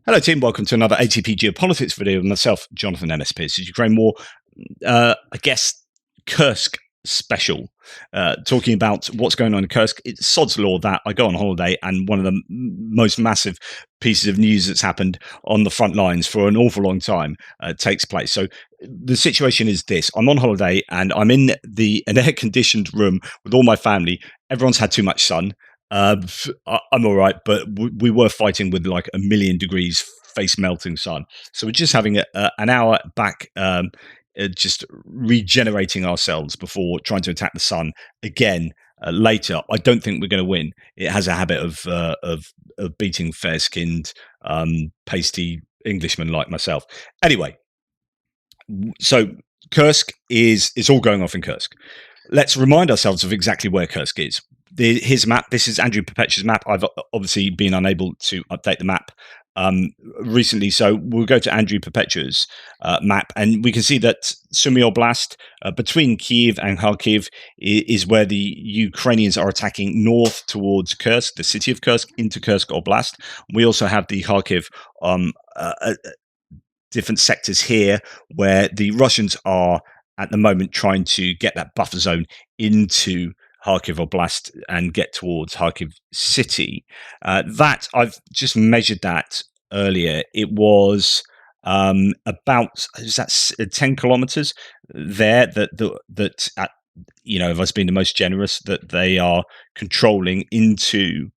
Hello, team. Welcome to another ATP Geopolitics video with myself, Jonathan Ennis Pierce. Ukraine War, I guess, Kursk special, talking about what's going on in Kursk. It's sod's law that I go on holiday and one of the most massive pieces of news that's happened on the front lines for an awful long time takes place. So the situation is this. I'm on holiday and I'm in an air-conditioned room with all my family. Everyone's had too much sun. I'm all right, but we were fighting with like 1,000,000 degrees face melting sun. So we're just having an hour back, just regenerating ourselves before trying to attack the sun again later. I don't think we're going to win. It has a habit of beating fair-skinned, pasty Englishmen like myself. Anyway, so Kursk is all going off in Kursk. Let's remind ourselves of exactly where Kursk is. His map. This is Andrew Perpetua's map. I've obviously been unable to update the map recently, so we'll go to Andrew Perpetua's map, and we can see that Sumy Oblast, between Kiev and Kharkiv, is where the Ukrainians are attacking north towards Kursk, the city of Kursk, into Kursk Oblast. We also have the Kharkiv different sectors here where the Russians are at the moment trying to get that buffer zone into Kharkiv Oblast and get towards Kharkiv city. That I've just measured that earlier. It was about, is that 10 kilometers there that at, if I was being the most generous, that they are controlling into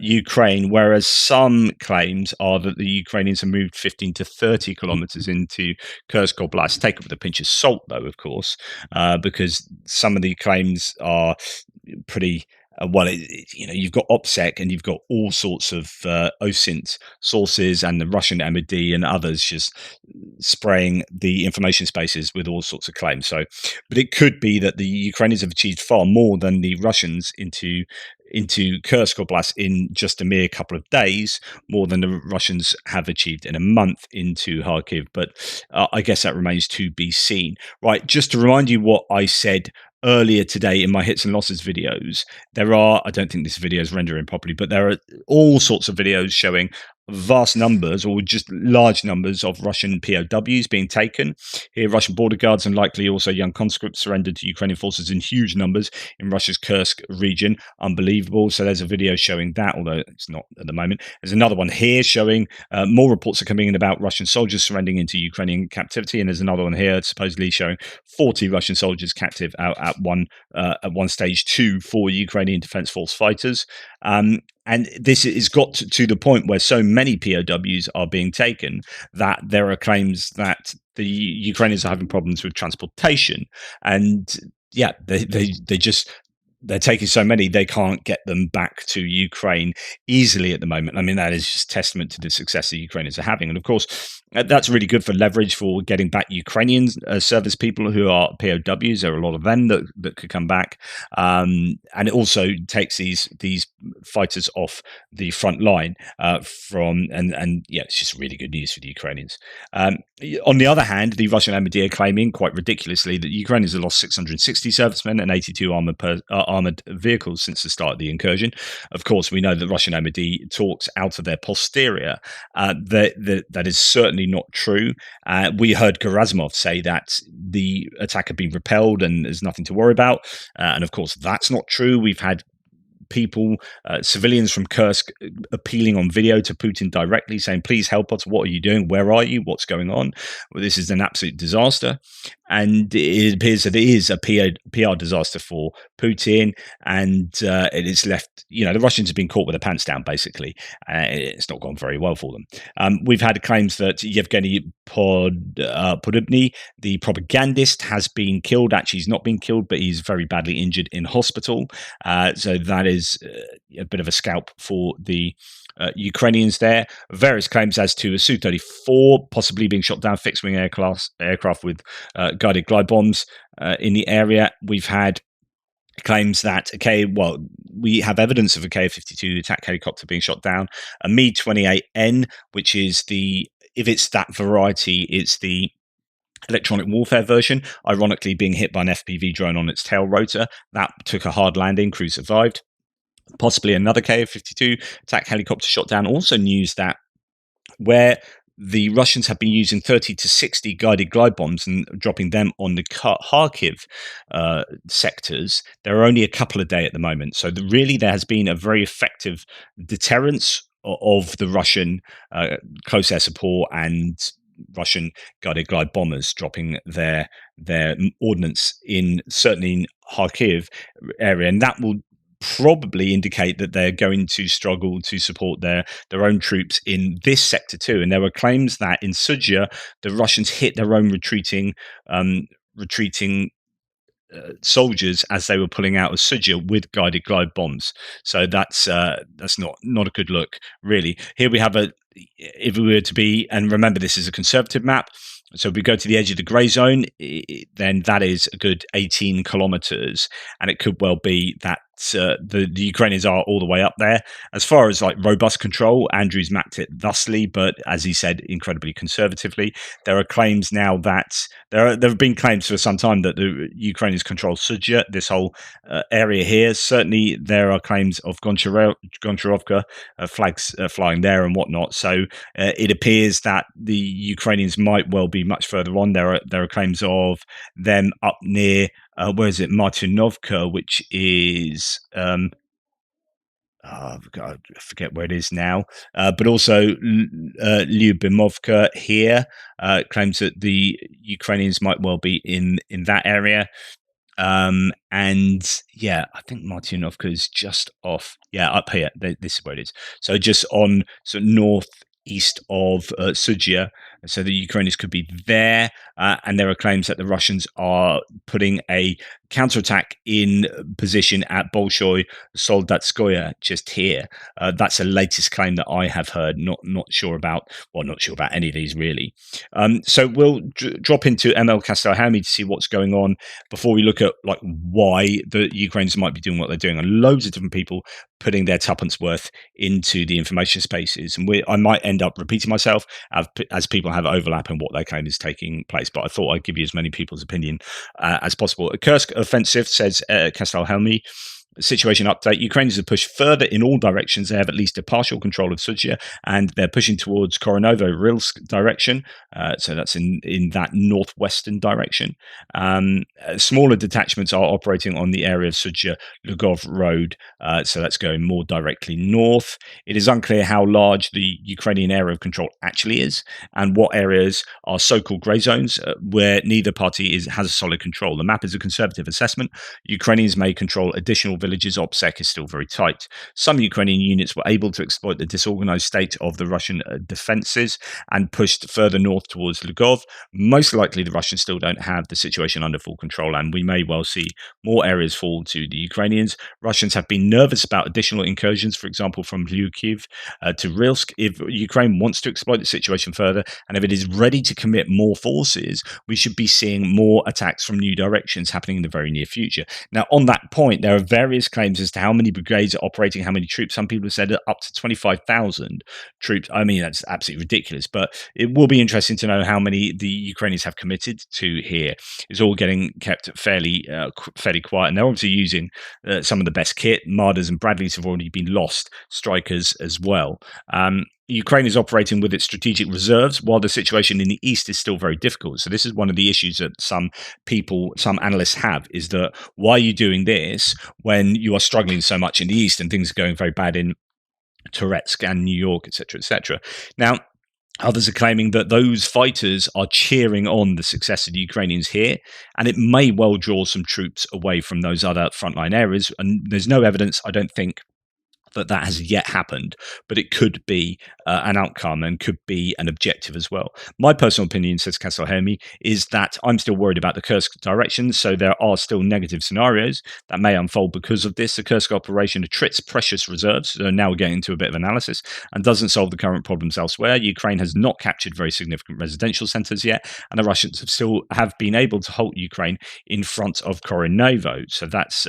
Ukraine, whereas some claims are that the Ukrainians have moved 15 to 30 kilometers into Kursk Oblast. Take it with a pinch of salt, though, of course, because some of the claims are pretty you've got OPSEC and you've got all sorts of OSINT sources and the Russian MOD and others just spraying the information spaces with all sorts of claims. So, but it could be that the Ukrainians have achieved far more than the Russians into Kursk Oblast in just a mere couple of days, more than the Russians have achieved in a month into Kharkiv. But I guess that remains to be seen. Right, just to remind you what I said earlier today in my hits and losses videos, I don't think this video is rendering properly, but there are all sorts of videos showing vast numbers or just large numbers of Russian POWs being taken. Here, Russian border guards and likely also young conscripts surrendered to Ukrainian forces in huge numbers in Russia's Kursk region. Unbelievable. So there's a video showing that, although it's not at the moment. There's another one here showing more reports are coming in about Russian soldiers surrendering into Ukrainian captivity, and there's another one here supposedly showing 40 Russian soldiers captive out at one stage 2 for Ukrainian Defense Force fighters. And this has got to the point where so many POWs are being taken that there are claims that the Ukrainians are having problems with transportation. And yeah, they're taking so many, they can't get them back to Ukraine easily at the moment. I mean, that is just testament to the success the Ukrainians are having. And of course, that's really good for leverage for getting back Ukrainian service people who are POWs. There are a lot of them that could come back. And it also takes these fighters off the front line and it's just really good news for the Ukrainians. On the other hand, the Russian MOD are claiming quite ridiculously that Ukrainians have lost 660 servicemen and 82 armored vehicles since the start of the incursion. Of course, we know that Russian MOD talks out of their posterior. That is certainly not true. We heard Gerasimov say that the attack had been repelled and there's nothing to worry about. And of course, that's not true. We've had people, civilians from Kursk, appealing on video to Putin directly, saying, please help us. What are you doing? Where are you? What's going on? Well, this is an absolute disaster. And it appears that it is a PR disaster for Putin. And it is left, the Russians have been caught with their pants down, basically. It's not gone very well for them. We've had claims that Yevgeny Podubny, the propagandist, has been killed. Actually, he's not been killed, but he's very badly injured in hospital. So that is a bit of a scalp for the Ukrainians there. Various claims as to a Su-34 possibly being shot down, fixed-wing aircraft with guided glide bombs in the area. We've had claims that we have evidence of a Ka-52 attack helicopter being shot down. A Mi-28N, which is if it's that variety, it's the electronic warfare version, ironically being hit by an FPV drone on its tail rotor. That took a hard landing, crew survived. Possibly another Ka-52 attack helicopter shot down. Also news that where the Russians have been using 30 to 60 guided glide bombs and dropping them on the Kharkiv sectors. There are only a couple a day at the moment. So really, there has been a very effective deterrence of the Russian close air support and Russian guided glide bombers dropping their ordnance in certainly in Kharkiv area, and that will probably indicate that they're going to struggle to support their own troops in this sector too. And there were claims that in Sudzha, the Russians hit their own retreating soldiers as they were pulling out of Sudzha with guided glide bombs. So that's not a good look, really. Here we have if we were to be, and remember this is a conservative map, so if we go to the edge of the grey zone, then that is a good 18 kilometers, and it could well be that the Ukrainians are all the way up there. As far as like robust control, Andrew's mapped it thusly, but as he said, incredibly conservatively. There are claims now that there have been claims for some time that the Ukrainians control Sudzha, this whole area here. Certainly, there are claims of Goncharovka, flags flying there and whatnot. So it appears that the Ukrainians might well be much further on. There are claims of them up near where is it, Martinovka, which is I forget where it is now, but also Lyubimovka here claims that the Ukrainians might well be in that area. And yeah, I think Martinovka is just off. Yeah, up here. This is where it is. So just on northeast of Sudzha. So the Ukrainians could be there, and there are claims that the Russians are putting a counterattack in position at Bolshoi Soldatskoye just here. That's the latest claim that I have heard. Not sure about any of these really. So we'll drop into ML Castelhelmi to see what's going on before we look at like why the Ukrainians might be doing what they're doing, and loads of different people putting their tuppence worth into the information spaces. And I might end up repeating myself as people have overlap in what they claim is taking place. But I thought I'd give you as many people's opinion as possible. A Kursk offensive, says Castelhelmi. Situation update. Ukrainians have pushed further in all directions. They have at least a partial control of Sudzha, and they're pushing towards Koronovo-Rilsk direction. So that's in that northwestern direction. Smaller detachments are operating on the area of Sudzha-Lugov Road. So that's going more directly north. It is unclear how large the Ukrainian area of control actually is, and what areas are so-called grey zones where neither party has a solid control. The map is a conservative assessment. Ukrainians may control additional villages. OPSEC is still very tight. Some Ukrainian units were able to exploit the disorganized state of the Russian defenses and pushed further north towards Lugov. Most likely, the Russians still don't have the situation under full control, and we may well see more areas fall to the Ukrainians. Russians have been nervous about additional incursions, for example, from Lviv to Rilsk. If Ukraine wants to exploit the situation further, and if it is ready to commit more forces, we should be seeing more attacks from new directions happening in the very near future. Now, on that point, there are various claims as to how many brigades are operating, how many troops. Some people have said up to 25,000 troops. I mean, that's absolutely ridiculous, but it will be interesting to know how many the Ukrainians have committed to here. It's all getting kept fairly quiet, and they're obviously using some of the best kit. Marders and Bradleys have already been lost, strikers as well. Ukraine is operating with its strategic reserves, while the situation in the east is still very difficult. So this is one of the issues that some analysts have, is that why are you doing this when you are struggling so much in the east and things are going very bad in Toretsk and New York, etc., etc. Now, others are claiming that those fighters are cheering on the success of the Ukrainians here, and it may well draw some troops away from those other frontline areas. And there's no evidence, I don't think, that has yet happened, but it could be an outcome and could be an objective as well. My personal opinion, says Castelhelmi, is that I'm still worried about the Kursk direction, so there are still negative scenarios that may unfold because of this. The Kursk operation attrits precious reserves, so now we're getting into a bit of analysis, and doesn't solve the current problems elsewhere. Ukraine has not captured very significant residential centres yet, and the Russians have been able to halt Ukraine in front of Koronovo, so that's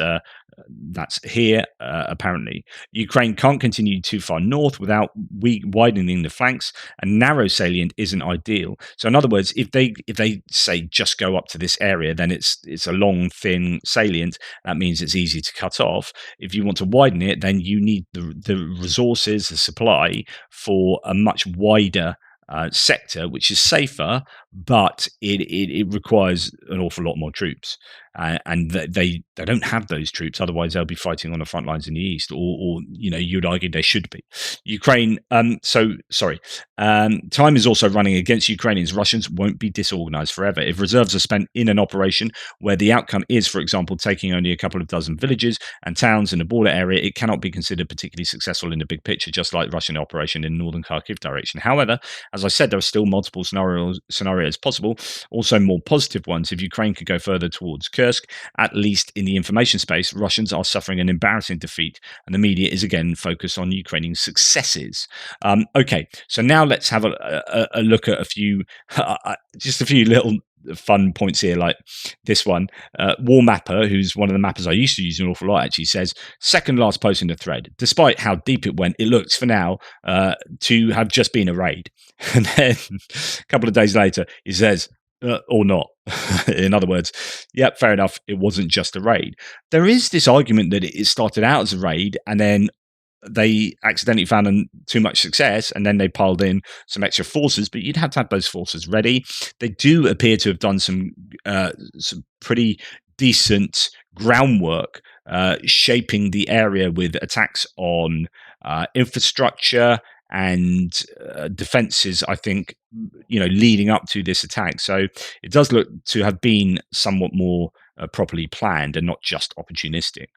that's here, apparently. Ukraine can't continue too far north without widening the flanks. A narrow salient isn't ideal. So, in other words, if they say just go up to this area, then it's a long, thin salient. That means it's easy to cut off. If you want to widen it, then you need the resources, the supply for a much wider sector, which is safer, but it requires an awful lot more troops, and they don't have those troops. Otherwise, they'll be fighting on the front lines in the east, or you'd argue they should be. Ukraine. So sorry. Time is also running against Ukrainians. Russians won't be disorganized forever. If reserves are spent in an operation where the outcome is, for example, taking only a couple of dozen villages and towns in a border area, it cannot be considered particularly successful in the big picture, just like Russian operation in northern Kharkiv direction. However, as I said, there are still multiple scenarios possible, also more positive ones. If Ukraine could go further towards Kursk, at least in the information space, Russians are suffering an embarrassing defeat, and the media is again focused on Ukrainian successes. Okay, so now let's have a look at just a few little fun points here, like this one. War Mapper, who's one of the mappers I used to use an awful lot, actually says, second last post in the thread, despite how deep it went, it looks for now to have just been a raid. And then a couple of days later, he says, or not. In other words, yeah, fair enough, it wasn't just a raid. There is this argument that it started out as a raid and then they accidentally found too much success, and then they piled in some extra forces, but you'd have to have those forces ready. They do appear to have done some pretty decent groundwork shaping the area with attacks on infrastructure and defenses, I think, leading up to this attack. So it does look to have been somewhat more properly planned and not just opportunistic.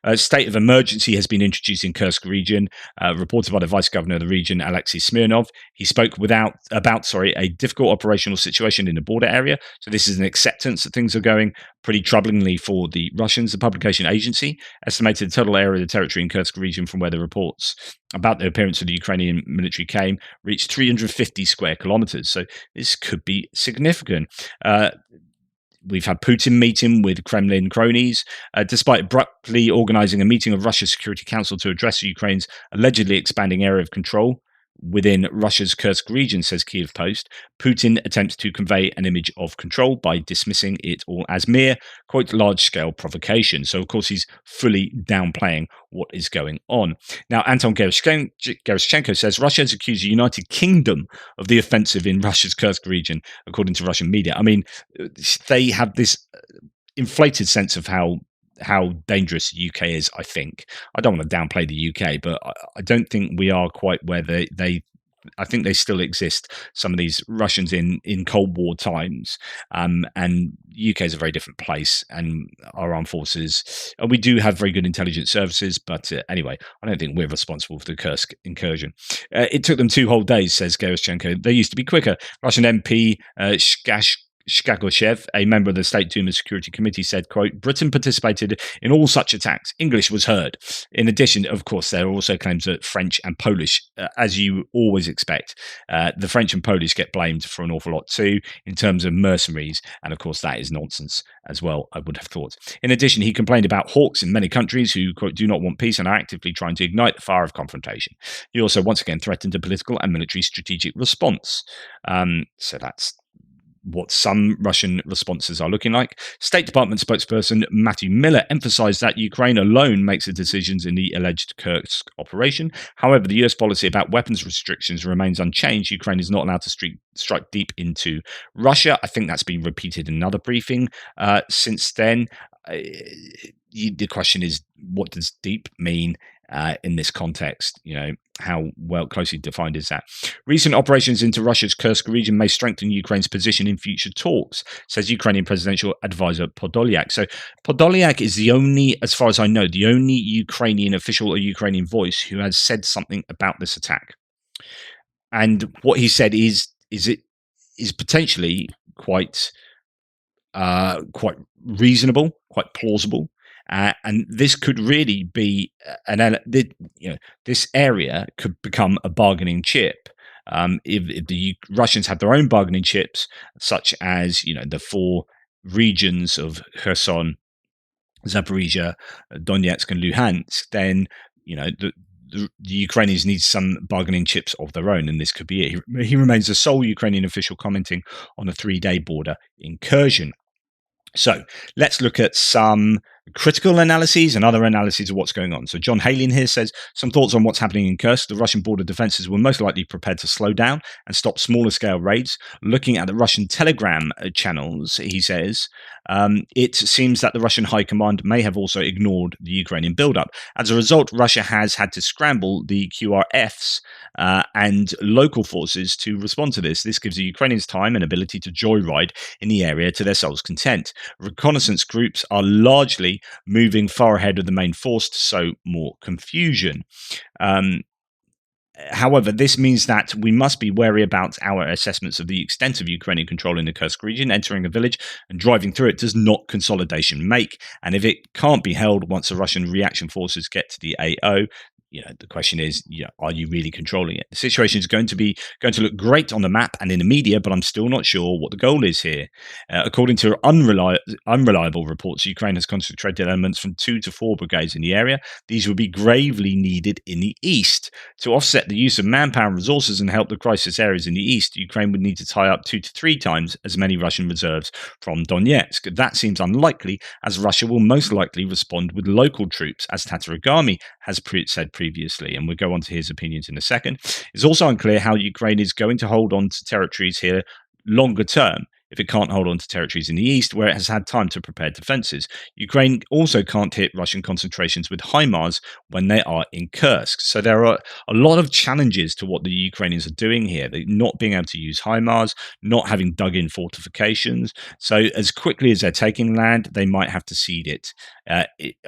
A state of emergency has been introduced in Kursk region, reported by the vice governor of the region, Alexei Smirnov. He spoke about a difficult operational situation in the border area. So this is an acceptance that things are going pretty troublingly for the Russians. The publication agency estimated the total area of the territory in Kursk region from where the reports about the appearance of the Ukrainian military came reached 350 square kilometers. So this could be significant. We've had Putin meeting with Kremlin cronies, despite abruptly organizing a meeting of Russia's Security Council to address Ukraine's allegedly expanding area of control within Russia's Kursk region, says Kiev Post. Putin attempts to convey an image of control by dismissing it all as mere, quote, large-scale provocation. So, of course, he's fully downplaying what is going on. Now, Anton Gerashchenko says Russia has accused the United Kingdom of the offensive in Russia's Kursk region, according to Russian media. I mean, they have this inflated sense of how dangerous the UK is, I think. I don't want to downplay the UK, but I don't think we are quite where I think they still exist, some of these Russians in Cold War times. And UK is a very different place, and our armed forces, and we do have very good intelligence services, but anyway, I don't think we're responsible for the Kursk incursion. It took them 2 whole days, says Gerashchenko. They used to be quicker. Russian MP Shkagoshev, a member of the State Duma Security Committee, said, quote, Britain participated in all such attacks. English was heard. In addition, of course, there are also claims that French and Polish, as you always expect, the French and Polish get blamed for an awful lot too, in terms of mercenaries. And of course, that is nonsense as well, I would have thought. In addition, he complained about hawks in many countries who, quote, do not want peace and are actively trying to ignite the fire of confrontation. He also once again threatened a political and military strategic response. So that's what some Russian responses are looking like. State Department spokesperson Matthew Miller emphasized that Ukraine alone makes the decisions in the alleged Kursk operation. However, the US policy about weapons restrictions remains unchanged. Ukraine is not allowed to strike deep into Russia. I think that's been repeated in another briefing since then. The question is, what does deep mean in this context? How well closely defined is that? Recent operations into Russia's Kursk region may strengthen Ukraine's position in future talks, says Ukrainian presidential advisor Podolyak. So Podolyak is the only, as far as I know, the only Ukrainian official or Ukrainian voice who has said something about this attack. And what he said is potentially quite reasonable, quite plausible. And this could really be this area could become a bargaining chip if the Russians have their own bargaining chips, such as the 4 regions of Kherson, Zaporizhia, Donetsk, and Luhansk, then the Ukrainians need some bargaining chips of their own, and this could be it. He remains the sole Ukrainian official commenting on a 3-day border incursion. So let's look at some critical analyses and other analyses of what's going on. So John Haley here says some thoughts on what's happening in Kursk. The Russian border defenses were most likely prepared to slow down and stop smaller scale raids. Looking at the Russian Telegram channels, he says, it seems that the Russian high command may have also ignored the Ukrainian buildup. As a result, Russia has had to scramble the QRFs and local forces to respond to this. This gives the Ukrainians time and ability to joyride in the area to their soul's content. Reconnaissance groups are largely moving far ahead of the main force to sow more confusion. However, this means that we must be wary about our assessments of the extent of Ukrainian control in the Kursk region. Entering a village and driving through it does not consolidation make. And if it can't be held once the Russian reaction forces get to the AO, the question is, are you really controlling it? The situation is going to look great on the map and in the media, but I'm still not sure what the goal is here. According to unreliable reports, Ukraine has concentrated elements from 2 to 4 brigades in the area. These will be gravely needed in the east. To offset the use of manpower and resources and help the crisis areas in the east, Ukraine would need to tie up 2 to 3 times as many Russian reserves from Donetsk. That seems unlikely, as Russia will most likely respond with local troops, as Tatarigami has said previously, and we'll go on to his opinions in a second. It's also unclear how Ukraine is going to hold on to territories here longer term if it can't hold on to territories in the east where it has had time to prepare defenses. Ukraine also can't hit Russian concentrations with HIMARS when they are in Kursk. So there are a lot of challenges to what the Ukrainians are doing here. They're not being able to use HIMARS, not having dug in fortifications. So as quickly as they're taking land, they might have to cede it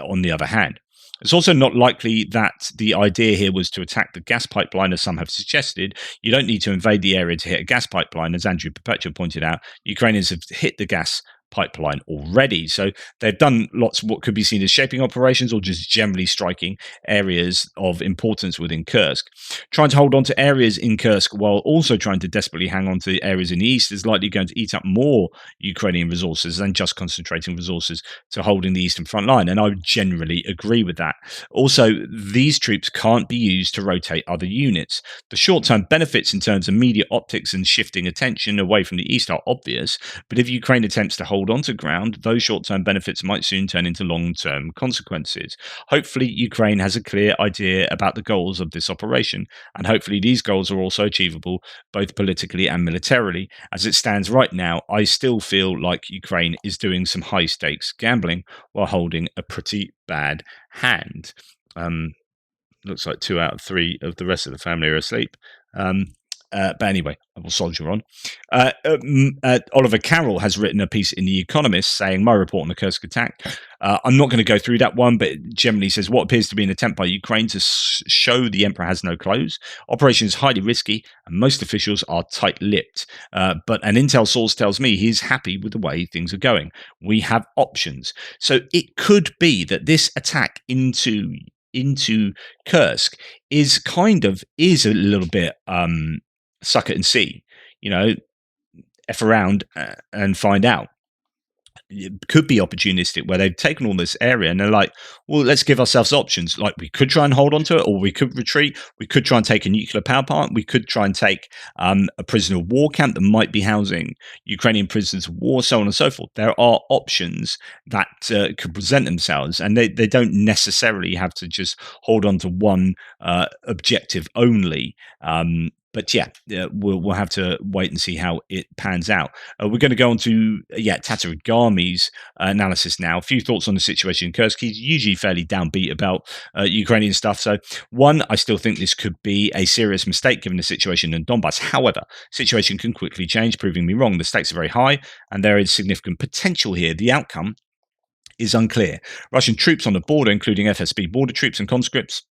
on the other hand. It's also not likely that the idea here was to attack the gas pipeline, as some have suggested. You don't need to invade the area to hit a gas pipeline, as Andrew Perpetua pointed out. Ukrainians have hit the gas pipeline already. So they've done lots of what could be seen as shaping operations or just generally striking areas of importance within Kursk. Trying to hold on to areas in Kursk while also trying to desperately hang on to the areas in the east is likely going to eat up more Ukrainian resources than just concentrating resources to holding the eastern front line. And I would generally agree with that. Also, these troops can't be used to rotate other units. The short-term benefits in terms of media optics and shifting attention away from the east are obvious, but if Ukraine attempts to hold onto ground, those short-term benefits might soon turn into long-term consequences. Hopefully, Ukraine has a clear idea about the goals of this operation, and hopefully these goals are also achievable both politically and militarily. As it stands right now, I still feel like Ukraine is doing some high-stakes gambling while holding a pretty bad hand. Looks like 2 out of 3 of the rest of the family are asleep. But anyway, I will soldier on. Oliver Carroll has written a piece in The Economist saying, my report on the Kursk attack. I'm not going to go through that one, but it generally says what appears to be an attempt by Ukraine to show the emperor has no clothes. Operation is highly risky, and most officials are tight-lipped. But an intel source tells me he's happy with the way things are going. We have options. So it could be that this attack into Kursk is a little bit suck it and see, F around and find out. It could be opportunistic where they've taken all this area and they're like, well, let's give ourselves options. Like, we could try and hold on to it, or we could retreat. We could try and take a nuclear power plant. We could try and take a prisoner of war camp that might be housing Ukrainian prisoners of war, so on and so forth. There are options that could present themselves, and they don't necessarily have to just hold on to one objective only. But we'll have to wait and see how it pans out. We're going to go on to Tatarigami's analysis now. A few thoughts on the situation in Kursk. He's usually fairly downbeat about Ukrainian stuff. So, one, I still think this could be a serious mistake given the situation in Donbass. However, situation can quickly change, proving me wrong. The stakes are very high, and there is significant potential here. The outcome is unclear. Russian troops on the border, including FSB border troops and conscripts,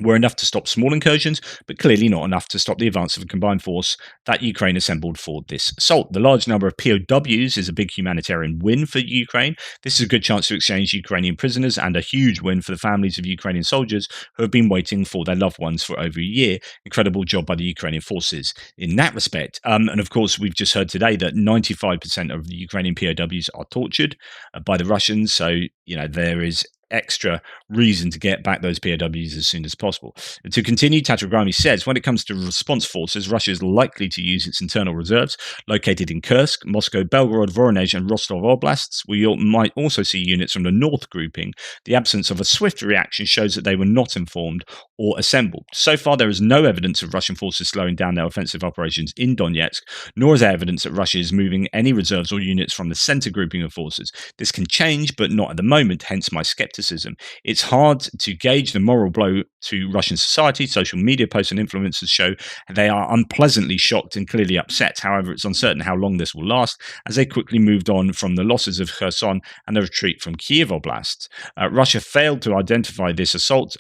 were enough to stop small incursions, but clearly not enough to stop the advance of a combined force that Ukraine assembled for this assault. The large number of POWs is a big humanitarian win for Ukraine. This is a good chance to exchange Ukrainian prisoners and a huge win for the families of Ukrainian soldiers who have been waiting for their loved ones for over a year. Incredible job by the Ukrainian forces in that respect. And of course, we've just heard today that 95% of the Ukrainian POWs are tortured by the Russians. So, there is extra reason to get back those POWs as soon as possible. To continue, Tatargrami says, when it comes to response forces, Russia is likely to use its internal reserves located in Kursk, Moscow, Belgorod, Voronezh, and Rostov oblasts. We might also see units from the North grouping. The absence of a swift reaction shows that they were not informed or assembled. So far, there is no evidence of Russian forces slowing down their offensive operations in Donetsk, nor is there evidence that Russia is moving any reserves or units from the center grouping of forces. This can change, but not at the moment, hence my skepticism. It's hard to gauge the moral blow to Russian society. Social media posts and influencers show they are unpleasantly shocked and clearly upset. However, it's uncertain how long this will last, as they quickly moved on from the losses of Kherson and the retreat from Kiev Oblast. Russia failed to identify this assault,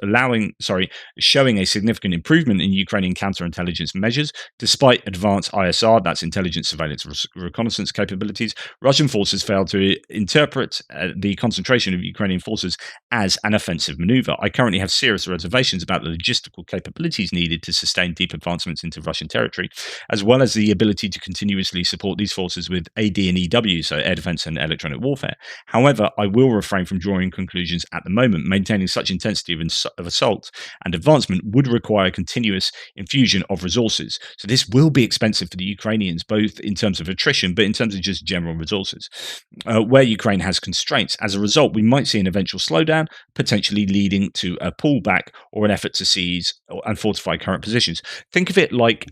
showing a significant improvement in Ukrainian counterintelligence measures, despite advanced ISR, that's intelligence, surveillance, reconnaissance capabilities. Russian forces failed to interpret the concentration of Ukrainian forces as an offensive maneuver. I currently have serious reservations about the logistical capabilities needed to sustain deep advancements into Russian territory, as well as the ability to continuously support these forces with AD and EW, so air defense and electronic warfare. However, I will refrain from drawing conclusions at the moment. Maintaining such intensity of assault and advancement would require continuous infusion of resources. So this will be expensive for the Ukrainians, both in terms of attrition, but in terms of just general resources, where Ukraine has constraints. As a result, we might see an eventual slowdown, potentially leading to a pullback or an effort to seize and fortify current positions. Think of it like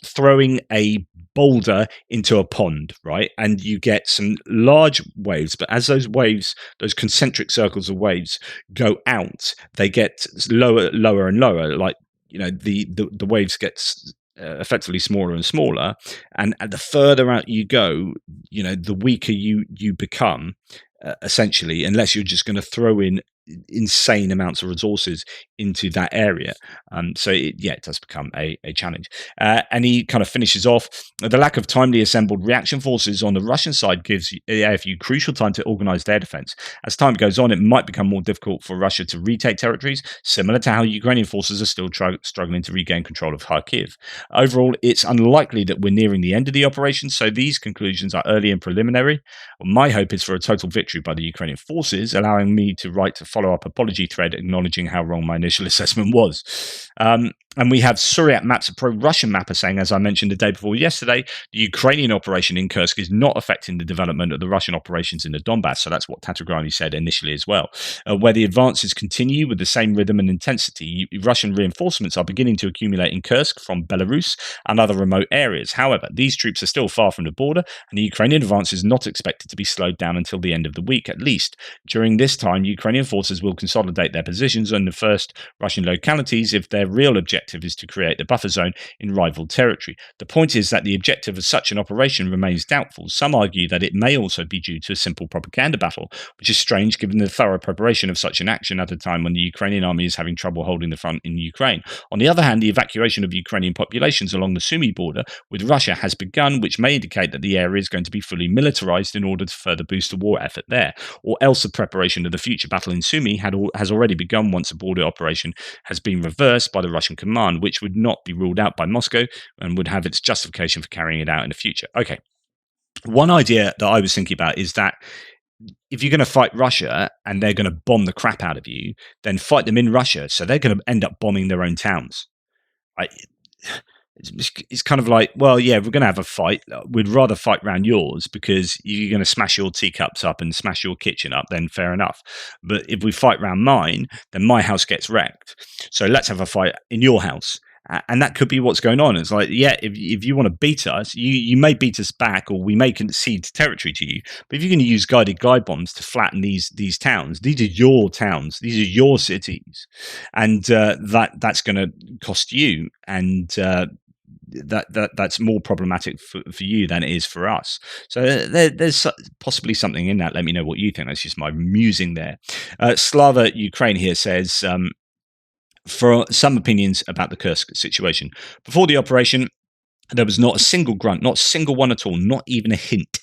throwing a boulder into a pond, right? And you get some large waves, but as those waves, those concentric circles of waves go out, they get lower and lower. Like, the waves get effectively smaller and smaller, and the further out you go, the weaker you become, essentially, unless you're just going to throw in insane amounts of resources into that area. It does become a challenge. And he kind of finishes off, the lack of timely assembled reaction forces on the Russian side gives the AFU crucial time to organize their defense. As time goes on, it might become more difficult for Russia to retake territories, similar to how Ukrainian forces are still struggling to regain control of Kharkiv. Overall, it's unlikely that we're nearing the end of the operation, so these conclusions are early and preliminary. My hope is for a total victory by the Ukrainian forces, allowing me to write a follow-up apology thread acknowledging how wrong my initial assessment was. And we have Suryat Maps, a pro-Russian mapper, saying, as I mentioned the day before yesterday, the Ukrainian operation in Kursk is not affecting the development of the Russian operations in the Donbass. So that's what Tatargrani said initially as well. Where the advances continue with the same rhythm and intensity, Russian reinforcements are beginning to accumulate in Kursk from Belarus and other remote areas. However, these troops are still far from the border, and the Ukrainian advance is not expected to be slowed down until the end of the week, at least. During this time, Ukrainian forces will consolidate their positions on the first Russian localities if their real objective is to create the buffer zone in rival territory. The point is that the objective of such an operation remains doubtful. Some argue that it may also be due to a simple propaganda battle, which is strange given the thorough preparation of such an action at a time when the Ukrainian army is having trouble holding the front in Ukraine. On the other hand, the evacuation of Ukrainian populations along the Sumy border with Russia has begun, which may indicate that the area is going to be fully militarized in order to further boost the war effort there, or else the preparation of the future battle in Sumy has already begun once a border operation has been reversed by the Russian command, which would not be ruled out by Moscow and would have its justification for carrying it out in the future. Okay. One idea that I was thinking about is that if you're going to fight Russia and they're going to bomb the crap out of you, then fight them in Russia. So they're going to end up bombing their own towns. I, it's kind of like, well, yeah, we're going to have a fight. We'd rather fight around yours because you're going to smash your teacups up and smash your kitchen up, then fair enough. But if we fight around mine, then my house gets wrecked. So let's have a fight in your house. And that could be what's going on. It's like, yeah, if you want to beat us, you may beat us back, or we may concede territory to you. But if you're going to use guided glide bombs to flatten these towns, these are your towns, these are your cities, and that's going to cost you. And that's more problematic for you than it is for us. So there's possibly something in that. Let me know what you think. That's just my musing there. Slava Ukraine here says, For some opinions about the Kursk situation. Before the operation, there was not a single grunt, not a single one at all, not even a hint.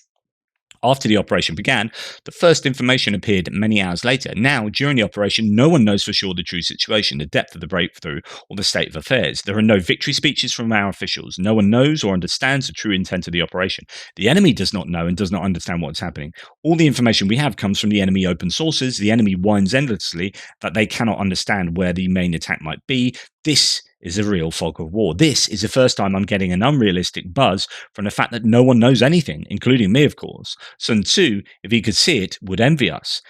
After the operation began, the first information appeared many hours later. Now, during the operation, no one knows for sure the true situation, the depth of the breakthrough, or the state of affairs. There are no victory speeches from our officials. No one knows or understands the true intent of the operation. The enemy does not know and does not understand what's happening. All the information we have comes from the enemy open sources. The enemy whines endlessly that they cannot understand where the main attack might be. This is a real fog of war. This is the first time I'm getting an unrealistic buzz from the fact that no one knows anything, including me, of course. Sun Tzu, if he could see it, would envy us.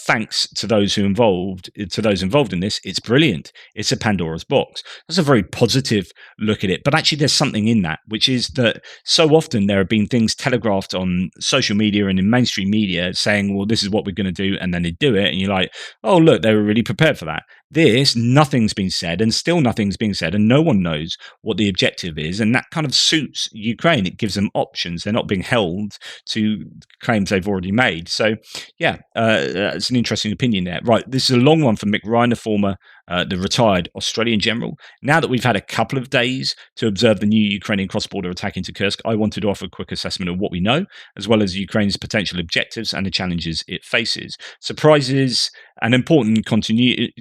Thanks to those involved in this, it's brilliant. It's a Pandora's box. That's a very positive look at it. But actually, there's something in that, which is that so often there have been things telegraphed on social media and in mainstream media saying, well, this is what we're going to do, and then they do it, and you're like, oh, look, they were really prepared for that. This, nothing's been said, and still nothing's being said, and no one knows what the objective is. And that kind of suits Ukraine. It gives them options. They're not being held to claims they've already made. So, yeah, it's an interesting opinion there. Right, this is a long one for Mick Ryan, the retired Australian general. Now that we've had a couple of days to observe the new Ukrainian cross-border attack into Kursk, I wanted to offer a quick assessment of what we know, as well as Ukraine's potential objectives and the challenges it faces. Surprises an important continuity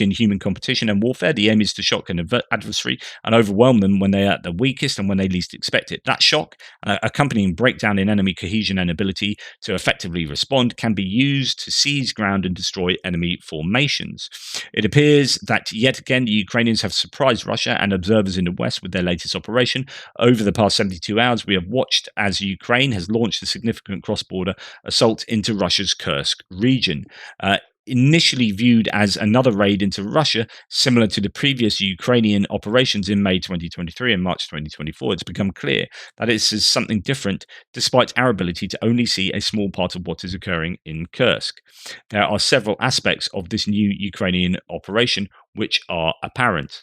in human competition and warfare. The aim is to shock an adversary and overwhelm them when they are at their weakest and when they least expect it. That shock, accompanying breakdown in enemy cohesion and ability to effectively respond, can be used to seize ground and destroy enemy formations. It appears that yet again the Ukrainians have surprised Russia and observers in the West with their latest operation. Over the past 72 hours, we have watched as Ukraine has launched a significant cross-border assault into Russia's Kursk region. Initially viewed as another raid into Russia, similar to the previous Ukrainian operations in May 2023 and March 2024, it's become clear that this is something different, despite our ability to only see a small part of what is occurring in Kursk. There are several aspects of this new Ukrainian operation which are apparent.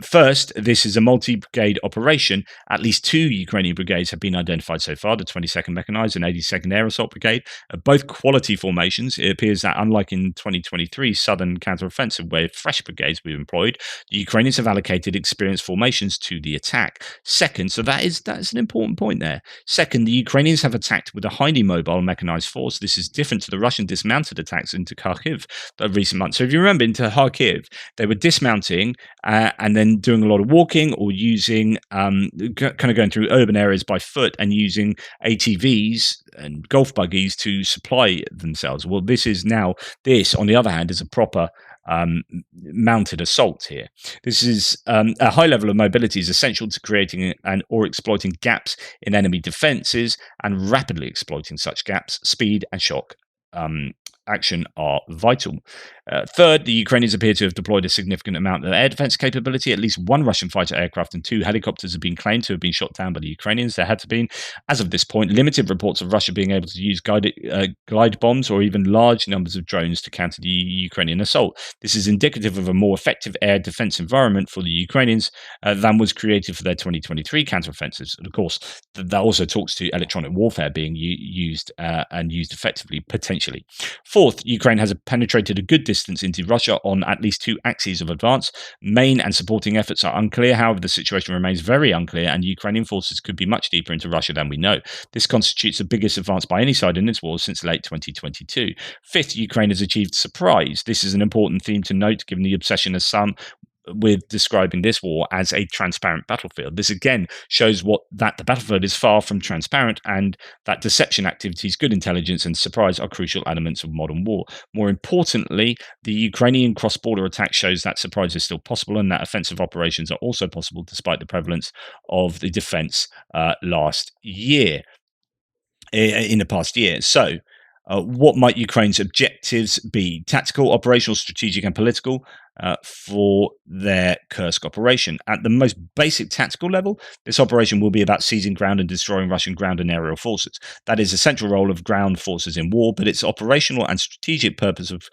First, this is a multi-brigade operation. At least 2 Ukrainian brigades have been identified so far, the 22nd Mechanized and 82nd Air Assault Brigade, both quality formations. It appears that, unlike in 2023 Southern Counteroffensive, where fresh brigades were employed, the Ukrainians have allocated experienced formations to the attack. Second, so that's an important point there. Second, the Ukrainians have attacked with a highly mobile mechanized force. This is different to the Russian dismounted attacks into Kharkiv of recent months. So if you remember, into Kharkiv, they were dismounting and then doing a lot of walking or using kind of going through urban areas by foot and using ATVs and golf buggies to supply themselves. Well, this, on the other hand, is a proper mounted assault here. This is a high level of mobility is essential to creating or exploiting gaps in enemy defenses and rapidly exploiting such gaps. Speed and shock action are vital. Third, the Ukrainians appear to have deployed a significant amount of air defense capability. At least 1 Russian fighter aircraft and 2 helicopters have been claimed to have been shot down by the Ukrainians. There had to be, as of this point, limited reports of Russia being able to use glide bombs or even large numbers of drones to counter the Ukrainian assault. This is indicative of a more effective air defense environment for the Ukrainians than was created for their 2023 counteroffensives. And of course, that also talks to electronic warfare being used and used effectively, potentially. Fourth, Ukraine has penetrated a good distance into Russia on at least 2 axes of advance. Main and supporting efforts are unclear. However, the situation remains very unclear, and Ukrainian forces could be much deeper into Russia than we know. This constitutes the biggest advance by any side in this war since late 2022. Fifth, Ukraine has achieved surprise. This is an important theme to note, given the obsession of some with describing this war as a transparent battlefield. This again shows that the battlefield is far from transparent, and that deception activities, good intelligence, and surprise are crucial elements of modern war. More importantly, the Ukrainian cross-border attack shows that surprise is still possible, and that offensive operations are also possible despite the prevalence of the defense last year. In the past year. So, what might Ukraine's objectives be? Tactical, operational, strategic, and political. for their Kursk operation. At the most basic tactical level, this operation will be about seizing ground and destroying Russian ground and aerial forces. That is a central role of ground forces in war, but its operational and strategic purpose of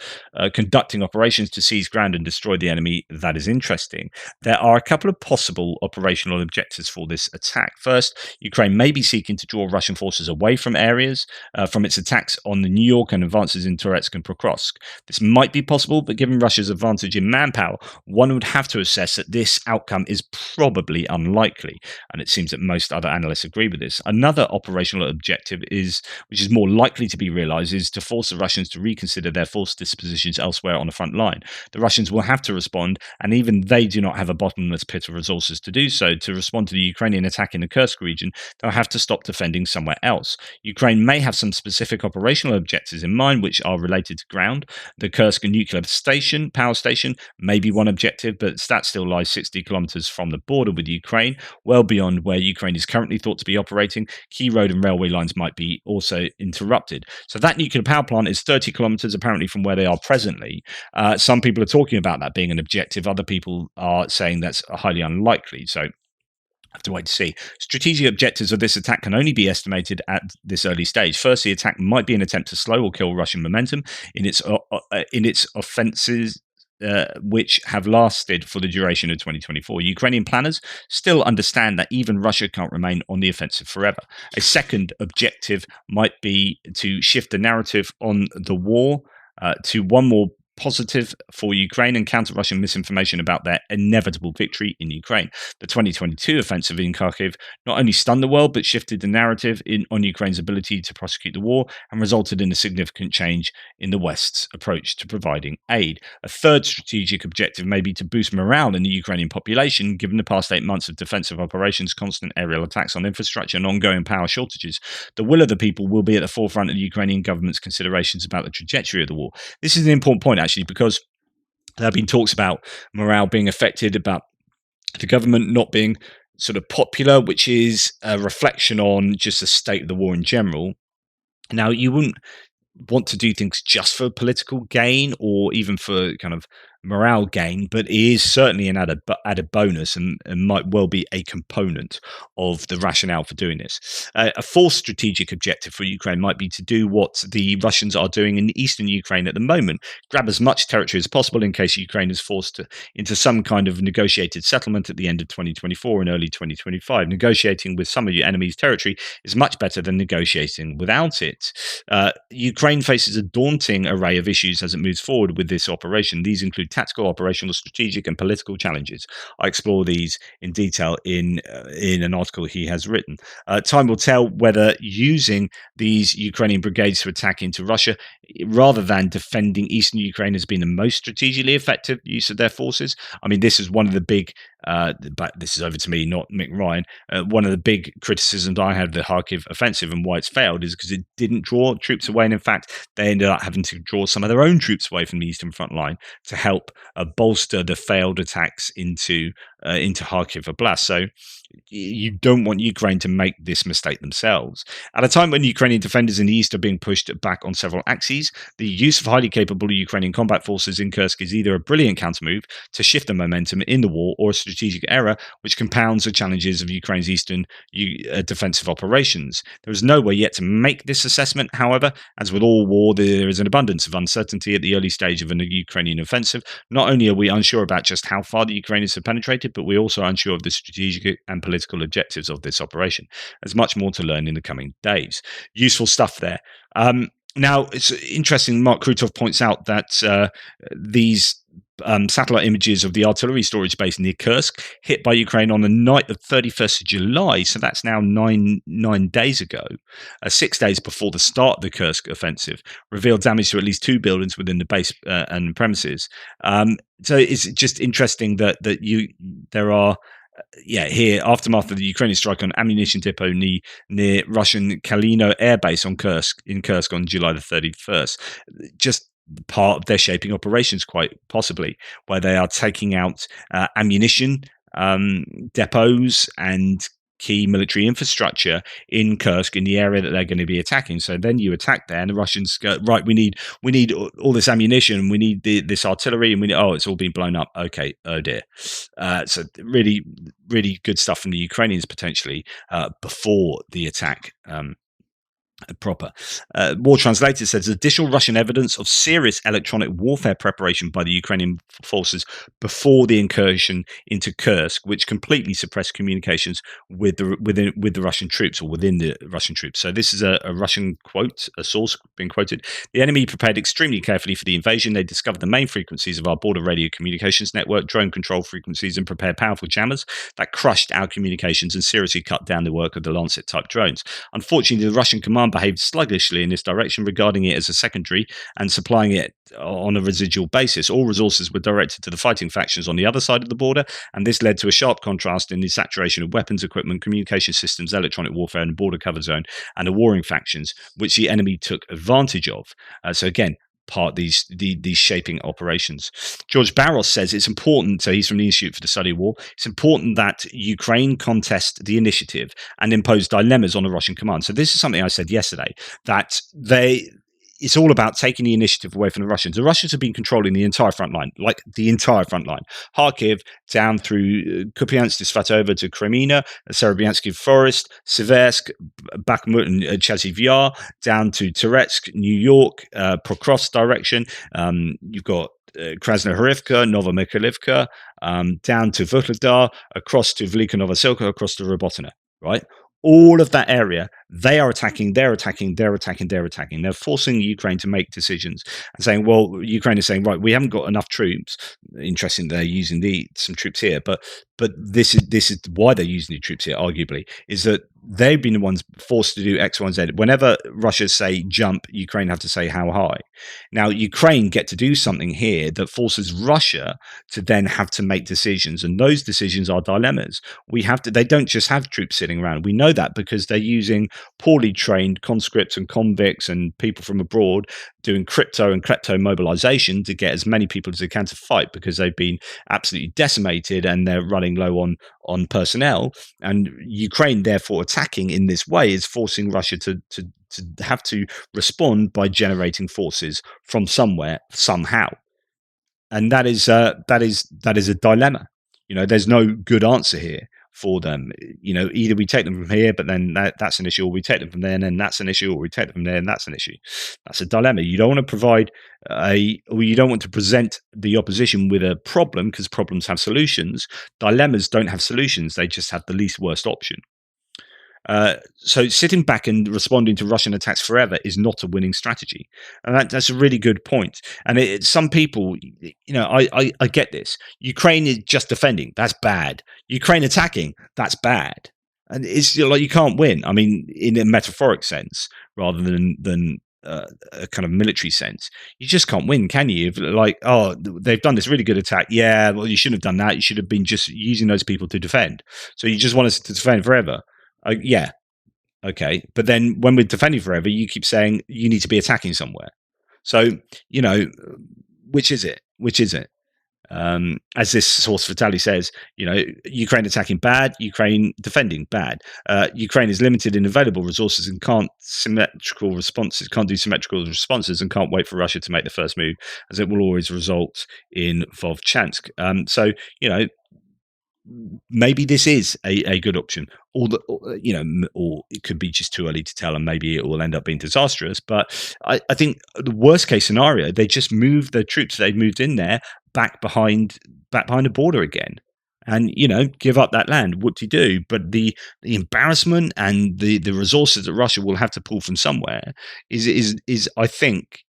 conducting operations to seize ground and destroy the enemy, that is interesting. There are a couple of possible operational objectives for this attack. First, Ukraine may be seeking to draw Russian forces away from areas from its attacks on the New York and advances in Toretsk and Prokrovsk. This might be possible, but given Russia's advantage in manpower, one would have to assess that this outcome is probably unlikely, and it seems that most other analysts agree with this. Another operational objective which is more likely to be realized, is to force the Russians to reconsider their force dispositions elsewhere on the front line. The Russians will have to respond, and even they do not have a bottomless pit of resources to do so. To respond to the Ukrainian attack in the Kursk region, they'll have to stop defending somewhere else. Ukraine may have some specific operational objectives in mind which are related to ground. The Kursk nuclear power station may be one objective, but that still lies 60 kilometers from the border with Ukraine, well beyond where Ukraine is currently thought to be operating. Key road and railway lines might be also interrupted. So that nuclear power plant is 30 kilometers apparently from where they are presently. Some people are talking about that being an objective. Other people are saying that's highly unlikely. So have to wait to see. Strategic objectives of this attack can only be estimated at this early stage. First, the attack might be an attempt to slow or kill Russian momentum in its offences, which have lasted for the duration of 2024. Ukrainian planners still understand that even Russia can't remain on the offensive forever. A second objective might be to shift the narrative on the war to one more positive for Ukraine and counter Russian misinformation about their inevitable victory in Ukraine. The 2022 offensive in Kharkiv not only stunned the world, but shifted the narrative on Ukraine's ability to prosecute the war and resulted in a significant change in the West's approach to providing aid. A third strategic objective may be to boost morale in the Ukrainian population, given the past 8 months of defensive operations, constant aerial attacks on infrastructure, and ongoing power shortages. The will of the people will be at the forefront of the Ukrainian government's considerations about the trajectory of the war. This is an important point, actually, because there have been talks about morale being affected, about the government not being sort of popular, which is a reflection on just the state of the war in general. Now, you wouldn't want to do things just for political gain or even for kind of morale gain, but it is certainly an added bonus and might well be a component of the rationale for doing this. A fourth strategic objective for Ukraine might be to do what the Russians are doing in eastern Ukraine at the moment, grab as much territory as possible in case Ukraine is forced into some kind of negotiated settlement at the end of 2024 and early 2025. Negotiating with some of your enemy's territory is much better than negotiating without it. Ukraine faces a daunting array of issues as it moves forward with this operation. These include tactical, operational, strategic, and political challenges. I explore these in detail in an article he has written. Time will tell whether using these Ukrainian brigades to attack into Russia, rather than defending eastern Ukraine, has been the most strategically effective use of their forces. I mean, this is one of the big, but this is over to me, not Mick Ryan. One of the big criticisms I had of the Kharkiv offensive and why it's failed is because it didn't draw troops away, and in fact, they ended up having to draw some of their own troops away from the eastern front line to help bolster the failed attacks into Kharkiv Oblast. So you don't want Ukraine to make this mistake themselves. At a time when Ukrainian defenders in the east are being pushed back on several axes, the use of highly capable Ukrainian combat forces in Kursk is either a brilliant countermove to shift the momentum in the war or a strategic error which compounds the challenges of Ukraine's eastern defensive operations. There is no way yet to make this assessment. However, as with all war, there is an abundance of uncertainty at the early stage of a Ukrainian offensive. Not only are we unsure about just how far the Ukrainians have penetrated, but we're also unsure of the strategic and political objectives of this operation. There's much more to learn in the coming days. Useful stuff there. Now, it's interesting, Mark Krutov points out that these satellite images of the artillery storage base near Kursk hit by Ukraine on the night of 31st of July, so that's now nine days ago, 6 days before the start of the Kursk offensive, revealed damage to at least 2 buildings within the base and premises. So it's just interesting that there are here, aftermath of the Ukrainian strike on ammunition depot near Russian Kalino air base in Kursk on July the 31st. Just part of their shaping operations, quite possibly, where they are taking out ammunition depots and key military infrastructure in Kursk, in the area that they're going to be attacking. So then you attack there, and the Russians go, right, we need all this ammunition, we need this artillery, and it's all been blown up. Okay, oh dear. So really, really good stuff from the Ukrainians potentially before the attack. Proper. War Translated says additional Russian evidence of serious electronic warfare preparation by the Ukrainian forces before the incursion into Kursk, which completely suppressed communications with the Russian troops, or within the Russian troops. So this is a Russian quote, a source being quoted. The enemy prepared extremely carefully for the invasion. They discovered the main frequencies of our border radio communications network, drone control frequencies, and prepared powerful jammers that crushed our communications and seriously cut down the work of the Lancet-type drones. Unfortunately, the Russian command behaved sluggishly in this direction, regarding it as a secondary and supplying it on a residual basis. All resources were directed to the fighting factions on the other side of the border, and this led to a sharp contrast in the saturation of weapons, equipment, communication systems, electronic warfare, and border cover zone, and the warring factions, which the enemy took advantage of. So again, part these shaping operations. George Barros says it's important, so he's from the Institute for the Study of War, it's important that Ukraine contest the initiative and impose dilemmas on the Russian command. So this is something I said yesterday, that it's all about taking the initiative away from the Russians. The Russians have been controlling the entire front line, like the entire front line. Kharkiv down through Kupiansk, Svatova to Crimea, Serebryantski Forest, Seversk, Bakhmut and Chasiv Yar, down to Toretsk, New York, Pokrovsk direction. You've got Krasnohorivka, Novomikhailivka, down to Vuhledar, across to Velika Novoselka, across to Robotina, right? All of that area, they are attacking, they're attacking, they're attacking, they're attacking. They're forcing Ukraine to make decisions and saying, well, Ukraine is saying, right, we haven't got enough troops. Interesting, they're using some troops here, but this is why they're using the troops here, arguably, is that they've been the ones forced to do X, Y, and Z. Whenever Russia say jump, Ukraine have to say how high. Now, Ukraine get to do something here that forces Russia to then have to make decisions, and those decisions are dilemmas. They don't just have troops sitting around. We know that because they're using poorly trained conscripts and convicts and people from abroad doing crypto and klepto mobilization to get as many people as they can to fight, because they've been absolutely decimated and they're running low on personnel. And Ukraine, therefore, attacking in this way is forcing Russia to have to respond by generating forces from somewhere, somehow. And that is a dilemma. There's no good answer here for them. Either we take them from here, but then that's an issue, or we take them from there, and then that's an issue, or we take them from there, and that's an issue. That's a dilemma. You don't want to provide or you don't want to present the opposition with a problem, because problems have solutions. Dilemmas don't have solutions; they just have the least worst option. So sitting back and responding to Russian attacks forever is not a winning strategy, and that's a really good point. And some people, I get this. Ukraine is just defending. That's bad. Ukraine attacking. That's bad. And it's like you can't win. I mean, in a metaphoric sense, rather than a kind of military sense, you just can't win, can you? They've done this really good attack. Yeah, well, you shouldn't have done that. You should have been just using those people to defend. So you just want us to defend forever. Yeah, okay. But then when we're defending forever, you keep saying you need to be attacking somewhere. So, which is it? Which is it? As this source Vitaly says, Ukraine attacking bad, Ukraine defending bad. Ukraine is limited in available resources and can't do symmetrical responses, and can't wait for Russia to make the first move, as it will always result in Vovchansk. So, maybe this is a good option, or it could be just too early to tell, and maybe it will end up being disastrous. But I think the worst case scenario, they just move the troops they've moved in there back behind the border again, and give up that land. What do you do? But the embarrassment and the resources that Russia will have to pull from somewhere is I think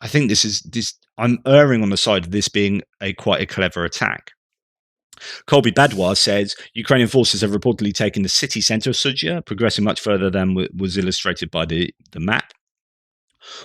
this. I'm erring on the side of this being quite a clever attack. Colby Badwa says Ukrainian forces have reportedly taken the city centre of Sudzha, progressing much further than was illustrated by the map.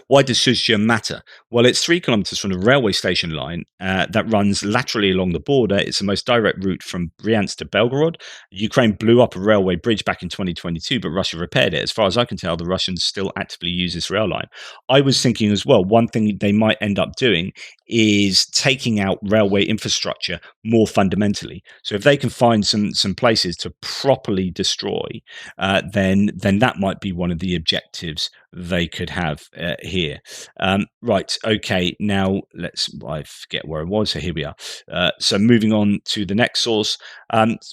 Why does Suzhou matter? Well, it's 3 kilometers from the railway station line that runs laterally along the border. It's the most direct route from Bryansk to Belgorod. Ukraine blew up a railway bridge back in 2022, but Russia repaired it. As far as I can tell, the Russians still actively use this rail line. I was thinking as well, one thing they might end up doing is taking out railway infrastructure more fundamentally. So if they can find some places to properly destroy, then that might be one of the objectives they could have here. Right. Okay. Now I forget where I was. So here we are. So moving on to the next source.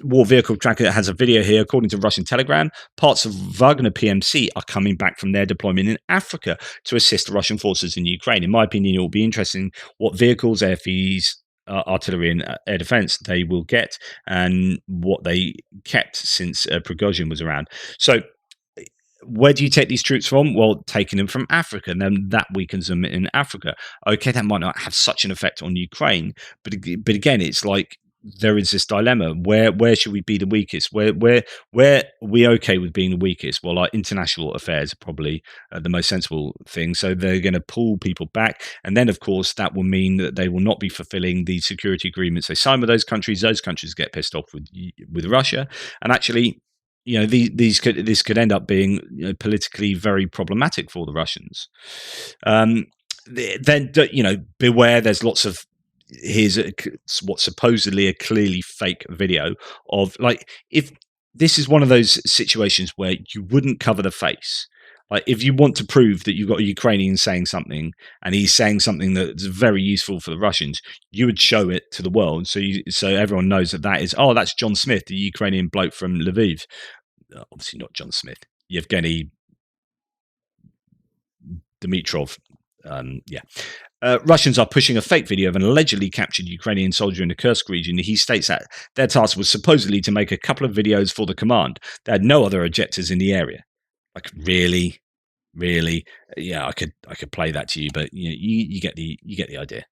War Vehicle Tracker has a video here. According to Russian Telegram, parts of Wagner PMC are coming back from their deployment in Africa to assist the Russian forces in Ukraine. In my opinion, it will be interesting what vehicles, AFVs, artillery and air defense they will get, and what they kept since Prigozhin was around. So where do you take these troops from? Well, taking them from Africa, and then that weakens them in Africa. Okay, that might not have such an effect on Ukraine, but again, it's like there is this dilemma: where should we be the weakest? Where are we okay with being the weakest? Well, our international affairs are probably the most sensible thing. So they're going to pull people back, and then of course that will mean that they will not be fulfilling the security agreements they sign with those countries. Those countries get pissed off with Russia, and actually, this could end up being politically very problematic for the Russians. Um, then beware. There's lots of what's supposedly a clearly fake video of, like, if this is one of those situations where you wouldn't cover the face. Like, if you want to prove that you've got a Ukrainian saying something and he's saying something that's very useful for the Russians, you would show it to the world, so everyone knows that's John Smith, the Ukrainian bloke from Lviv. Obviously not John Smith, Yevgeny Dimitrov. Yeah. Russians are pushing a fake video of an allegedly captured Ukrainian soldier in the Kursk region. He states that their task was supposedly to make a couple of videos for the command. They had no other objectives in the area. Like, really, yeah, I could play that to you, but you get the idea.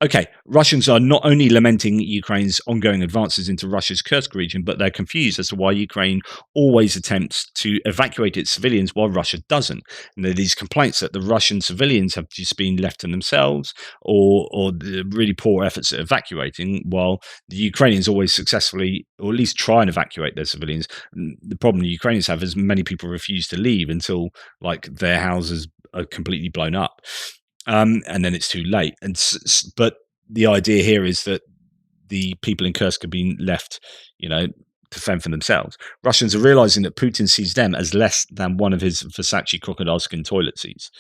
Okay, Russians are not only lamenting Ukraine's ongoing advances into Russia's Kursk region, but they're confused as to why Ukraine always attempts to evacuate its civilians while Russia doesn't. And there are these complaints that the Russian civilians have just been left to themselves, or the really poor efforts at evacuating, while the Ukrainians always successfully, or at least try and evacuate their civilians. The problem the Ukrainians have is many people refuse to leave until, like, their houses are completely blown up. And then it's too late. But the idea here is that the people in Kursk have been left, to fend for themselves. Russians are realizing that Putin sees them as less than one of his Versace crocodile skin toilet seats.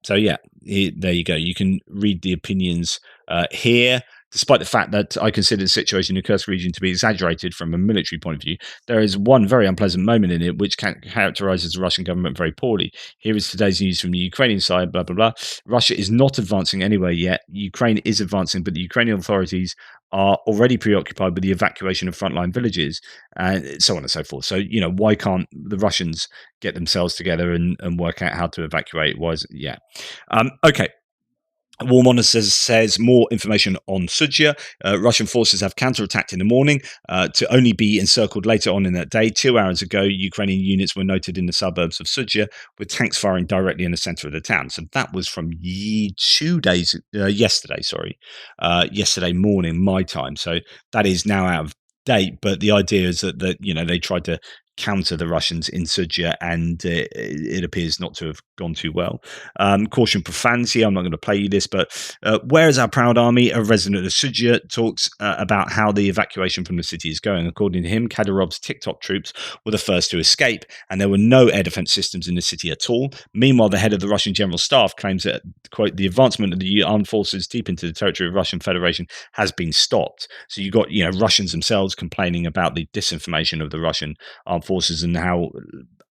So yeah, there you go. You can read the opinions here. Despite the fact that I consider the situation in the Kursk region to be exaggerated from a military point of view, there is one very unpleasant moment in it which characterizes the Russian government very poorly. Here is today's news from the Ukrainian side, blah, blah, blah. Russia is not advancing anywhere yet. Ukraine is advancing, but the Ukrainian authorities are already preoccupied with the evacuation of frontline villages, and so on and so forth. So, why can't the Russians get themselves together and work out how to evacuate? Okay. War Monitor says more information on Sujia. Russian forces have counterattacked in the morning to only be encircled later on in that day. 2 hours ago, Ukrainian units were noted in the suburbs of Sujia with tanks firing directly in the center of the town. So that was from yesterday morning, my time. So that is now out of date. But the idea is that they tried to counter the Russians in Sujia, and it appears not to have gone too well. Caution profanity. I'm not going to play you this, but where is our proud army? A resident of Sujia talks about how the evacuation from the city is going. According to him, Kadyrov's TikTok troops were the first to escape, and there were no air defense systems in the city at all. Meanwhile, the head of the Russian General Staff claims that, quote, the advancement of the armed forces deep into the territory of Russian Federation has been stopped. So you got Russians themselves complaining about the disinformation of the Russian armed forces and how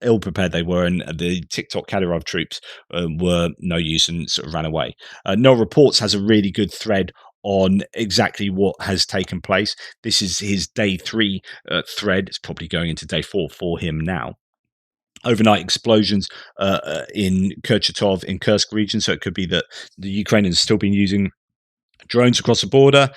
ill prepared they were, and the TikTok Kadyrov troops were no use and sort of ran away. No Reports has a really good thread on exactly what has taken place. This is his day 3 thread. It's probably going into day 4 for him now. Overnight explosions in Kurchatov in Kursk region, so it could be that the Ukrainians have still been using drones across the border.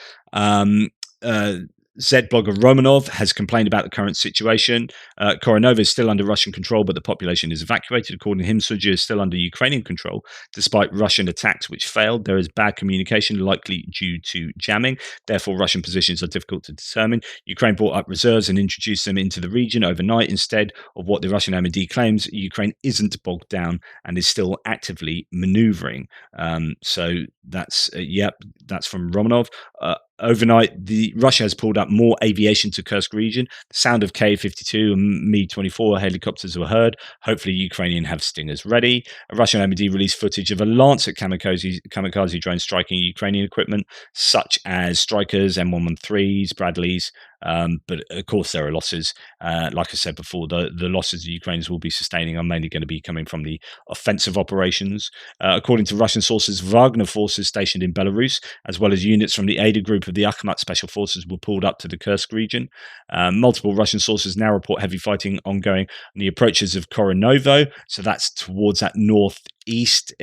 Z blogger Romanov has complained about the current situation. Koronova is still under Russian control, but the population is evacuated. According to him, Suja is still under Ukrainian control, despite Russian attacks which failed. There is bad communication, likely due to jamming. Therefore, Russian positions are difficult to determine. Ukraine brought up reserves and introduced them into the region overnight instead of what the Russian MOD claims. Ukraine isn't bogged down and is still actively maneuvering. So that's that's from Romanov. Overnight, Russia has pulled up more aviation to Kursk region. The sound of K-52 and Mi-24 helicopters were heard. Hopefully, Ukrainian have Stingers ready. A Russian MOD released footage of a Lancet kamikaze drone striking Ukrainian equipment, such as Strikers, M113s, Bradleys. But of course, there are losses. Like I said before, the losses the Ukrainians will be sustaining are mainly going to be coming from the offensive operations. According to Russian sources, Wagner forces stationed in Belarus, as well as units from the Ada group of the Akhmat Special Forces, were pulled up to the Kursk region. Multiple Russian sources now report heavy fighting ongoing on the approaches of Koronovo, so that's towards that northwest,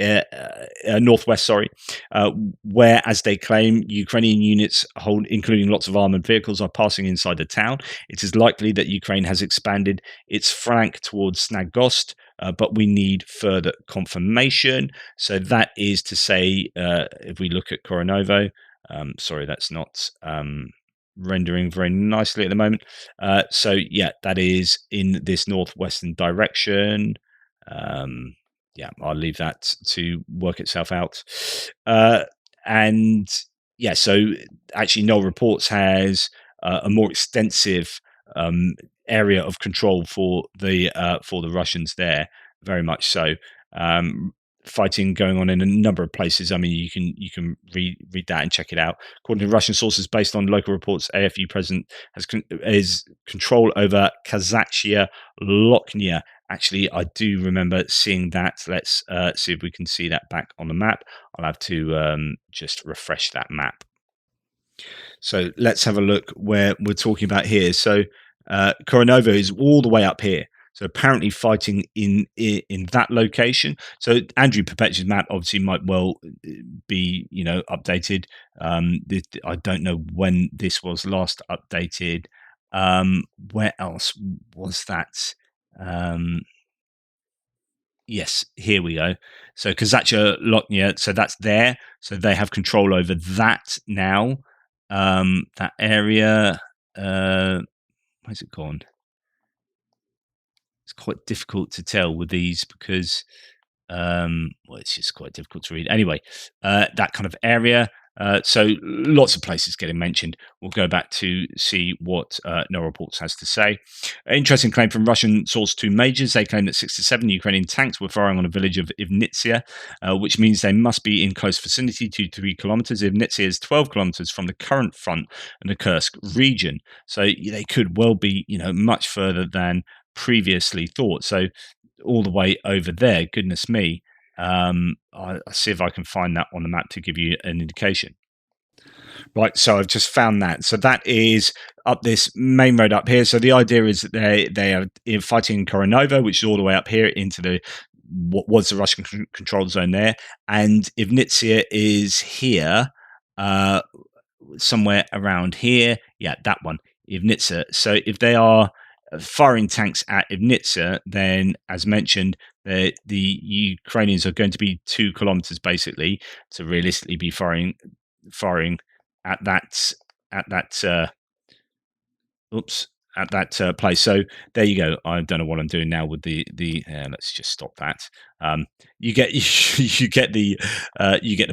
where, as they claim, Ukrainian units, including lots of armored vehicles, are passing inside the town. It is likely that Ukraine has expanded its flank towards Snagost, but we need further confirmation. So that is to say, if we look at Koronovo, sorry, that's not rendering very nicely at the moment. So yeah, that is in this northwestern direction. Yeah, I'll leave that to work itself out. And yeah, so actually, Null Reports has a more extensive area of control for the Russians there, very much so. Fighting going on in a number of places. I mean, you can read that and check it out. According to Russian sources, based on local reports, AFU president is control over Kazakhia Lochnia. Actually, I do remember seeing that. Let's see if we can see that back on the map. I'll have to just refresh that map. So let's have a look where we're talking about here. So Koronovo is all the way up here. So apparently fighting in that location. So Andrew Perpetua's map obviously might well be updated. I don't know when this was last updated. Where else was that? Yes, here we go. So Kazacha Lotnia, so that's there. So they have control over that now. That area. Where's it gone? It's quite difficult to tell with these because well, it's just quite difficult to read. Anyway, that kind of area. So lots of places getting mentioned. We'll go back to see what No Reports has to say. Interesting claim from Russian source 2 majors. They claim that 6 to 7 Ukrainian tanks were firing on a village of Ivnitsia, which means they must be in close vicinity, 2 to 3 kilometers. Ivnitsia is 12 kilometers from the current front in the Kursk region. So they could well be, much further than previously thought. So all the way over there, goodness me. I'll see if I can find that on the map to give you an indication. Right, so I've just found that. So that is up this main road up here. So the idea is that they are fighting in Koronovo, which is all the way up here into what was the Russian control zone there, and Ivnitsia is here, somewhere around here. Yeah, that one, Ivnitsia. So if they are firing tanks at Ivnitsia, then, as mentioned, the Ukrainians are going to be 2 kilometers basically to realistically be firing at that place. So there you go. I don't know what I'm doing now with the let's just stop that. You get you get the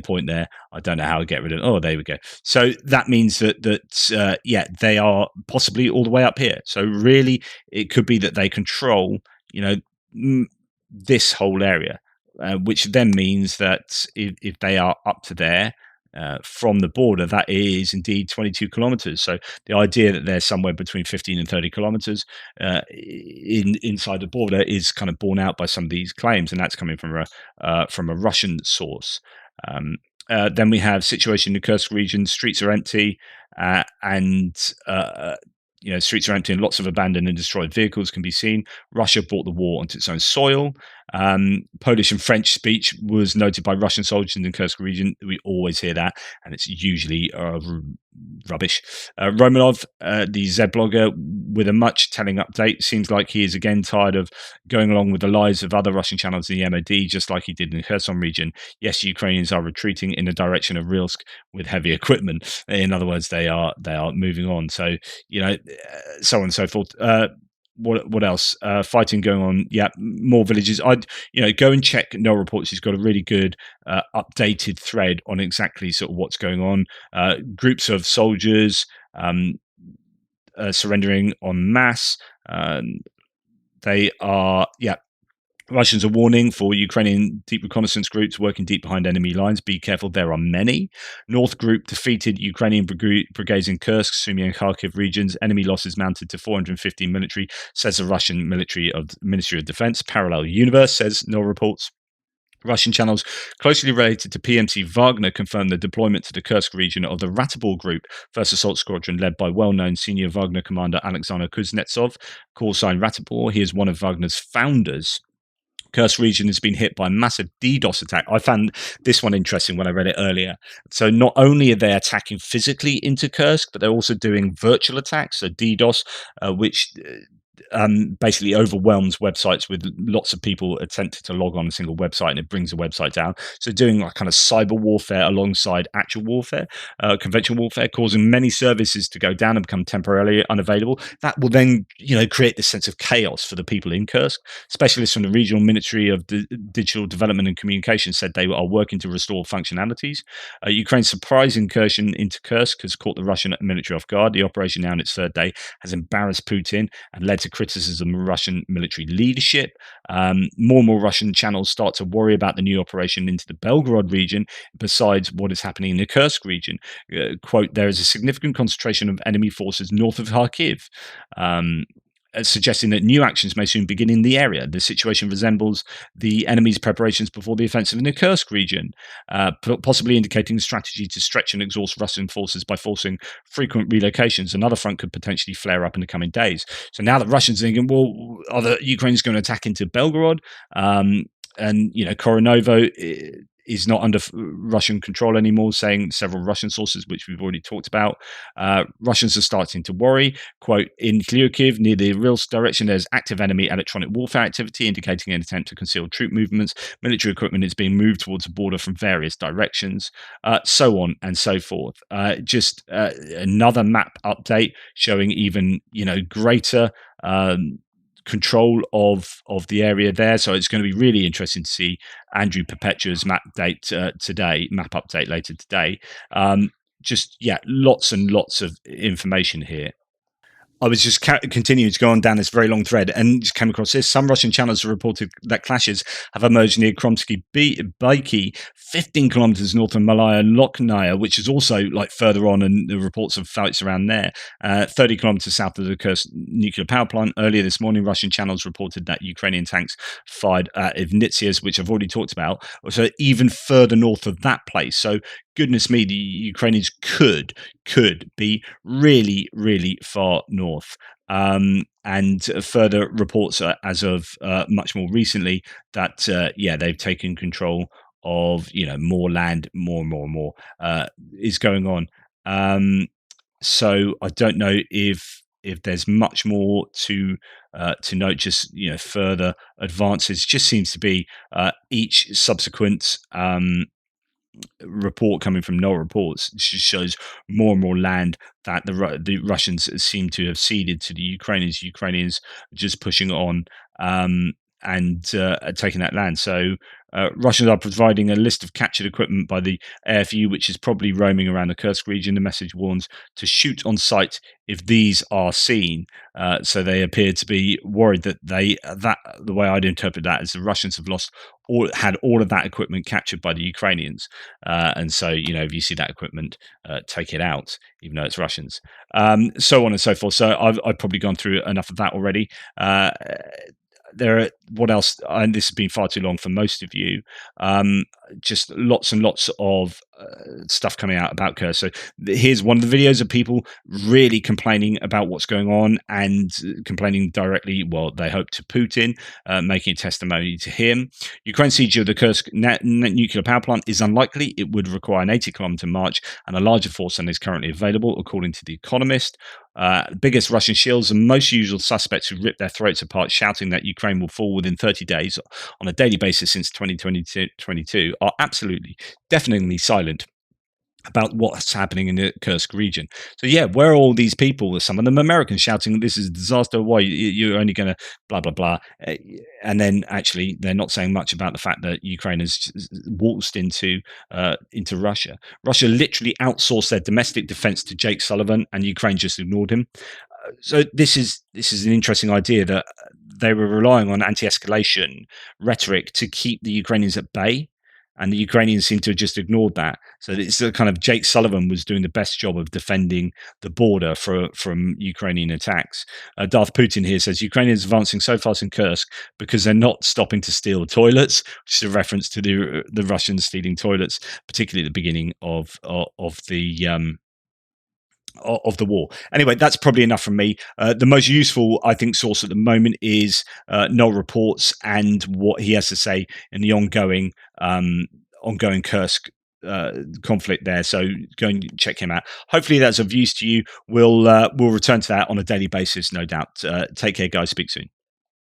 point there. I don't know how to get rid of it. Oh, there we go. So that means that yeah, they are possibly all the way up here. So really, it could be that they control this whole area, which then means that if they are up to there, from the border, that is indeed 22 kilometers. So the idea that they're somewhere between 15 and 30 kilometers inside the border is kind of borne out by some of these claims, and that's coming from a Russian source. Then we have situation in the Kursk region. Streets are empty, and streets are empty and lots of abandoned and destroyed vehicles can be seen. Russia brought the war onto its own soil. Polish and French speech was noted by Russian soldiers in the Kursk region. We always hear that, and it's usually rubbish. Romanov, the Z blogger, with a much telling update, seems like he is again tired of going along with the lies of other Russian channels in the MOD, just like he did in the Kherson region. Yes, Ukrainians are retreating in the direction of Rilsk with heavy equipment. In other words, they are moving on. So so on and so forth. What else? Fighting going on. Yeah, more villages. I'd go and check No Reports. He's got a really good updated thread on exactly sort of what's going on. Groups of soldiers surrendering en masse. They are, yeah. Russians are warning for Ukrainian deep reconnaissance groups working deep behind enemy lines. Be careful, there are many. North Group defeated Ukrainian brigades in Kursk, Sumy, and Kharkiv regions. Enemy losses mounted to 450 military, says the Russian Ministry of Defense. Parallel Universe says No Reports. Russian channels closely related to PMC Wagner confirmed the deployment to the Kursk region of the Ratibor Group, first assault squadron led by well-known senior Wagner commander Alexander Kuznetsov, call sign Ratibor. He is one of Wagner's founders. Kursk region has been hit by a massive DDoS attack. I found this one interesting when I read it earlier. So not only are they attacking physically into Kursk, but they're also doing virtual attacks, so DDoS, which basically overwhelms websites with lots of people attempting to log on a single website, and it brings the website down. So doing like kind of cyber warfare alongside actual warfare, conventional warfare, causing many services to go down and become temporarily unavailable. That will then create this sense of chaos for the people in Kursk. Specialists from the regional Ministry of Digital Development and Communication said they are working to restore functionalities. Ukraine's surprise incursion into Kursk has caught the Russian military off guard. The operation, now in its third day, has embarrassed Putin and led to criticism of Russian military leadership. More and more Russian channels start to worry about the new operation into the Belgorod region, besides what is happening in the Kursk region. Quote, there is a significant concentration of enemy forces north of Kharkiv. Suggesting that new actions may soon begin in the area. The situation resembles the enemy's preparations before the offensive in the Kursk region, possibly indicating a strategy to stretch and exhaust Russian forces by forcing frequent relocations. Another front could potentially flare up in the coming days. So now that Russians are thinking, well, are the Ukrainians going to attack into Belgorod? And Koronovo is not under Russian control anymore, saying several Russian sources, which we've already talked about. Russians are starting to worry. Quote, in Kharkiv, near the Rilsk direction, there's active enemy electronic warfare activity, indicating an attempt to conceal troop movements. Military equipment is being moved towards the border from various directions, so on and so forth. Just another map update showing even, greater control of the area there. So it's going to be really interesting to see Andrew Perpetua's map update later today. Lots and lots of information here. I was just continuing to go on down this very long thread and just came across this. Some Russian channels have reported that clashes have emerged near Kromsky Baiki, 15 kilometers north of Malaya Loknaya, which is also like further on, and the reports of fights around there. 30 kilometers south of the Kursk nuclear power plant. Earlier this morning, Russian channels reported that Ukrainian tanks fired at Ivnitsias, which I've already talked about, so even further north of that place. So goodness me, the Ukrainians could be really, really far north. And further reports as of much more recently that they've taken control of more land, more is going on. So I don't know if there's much more to note. Just further advances. Just seems to be each subsequent report coming from No Reports just shows more and more land that the Russians seem to have ceded to the Ukrainians. Ukrainians just pushing on and taking that land. So Russians are providing a list of captured equipment by the AFU, which is probably roaming around the Kursk region. The message warns to shoot on sight if these are seen. So they appear to be worried that the way I'd interpret that is the Russians have had all of that equipment captured by the Ukrainians, and so if you see that equipment, take it out, even though it's Russians, so on and so forth. So I've probably gone through enough of that already. what else? And this has been far too long for most of you. Um, just lots and lots of stuff coming out about Kursk. So here's one of the videos of people really complaining about what's going on and complaining directly, well, they hope, to Putin, making a testimony to him. Ukraine's siege of the Kursk nuclear power plant is unlikely. It would require an 80-kilometer march and a larger force than is currently available, according to The Economist. Biggest Russian shills and most usual suspects who rip their throats apart, shouting that Ukraine will fall within 30 days on a daily basis since 2022, are absolutely, definitely silent about what's happening in the Kursk region. So yeah, where are all these people? Some of them Americans shouting, "This is a disaster. Why you're only going to blah blah blah," and then actually they're not saying much about the fact that Ukraine has waltzed into Russia. Russia literally outsourced their domestic defense to Jake Sullivan, and Ukraine just ignored him. So this is an interesting idea that they were relying on anti-escalation rhetoric to keep the Ukrainians at bay, and the Ukrainians seem to have just ignored that. So it's a kind of Jake Sullivan was doing the best job of defending the border from Ukrainian attacks. Darth Putin here says Ukrainians advancing so fast in Kursk because they're not stopping to steal toilets, which is a reference to the Russians stealing toilets, particularly at the beginning of the war. Anyway, that's probably enough from me. The most useful, I think, source at the moment is Noel Reports and what he has to say in the ongoing Kursk conflict there. So go and check him out. Hopefully, that's of use to you. We'll return to that on a daily basis, no doubt. Take care, guys. Speak soon.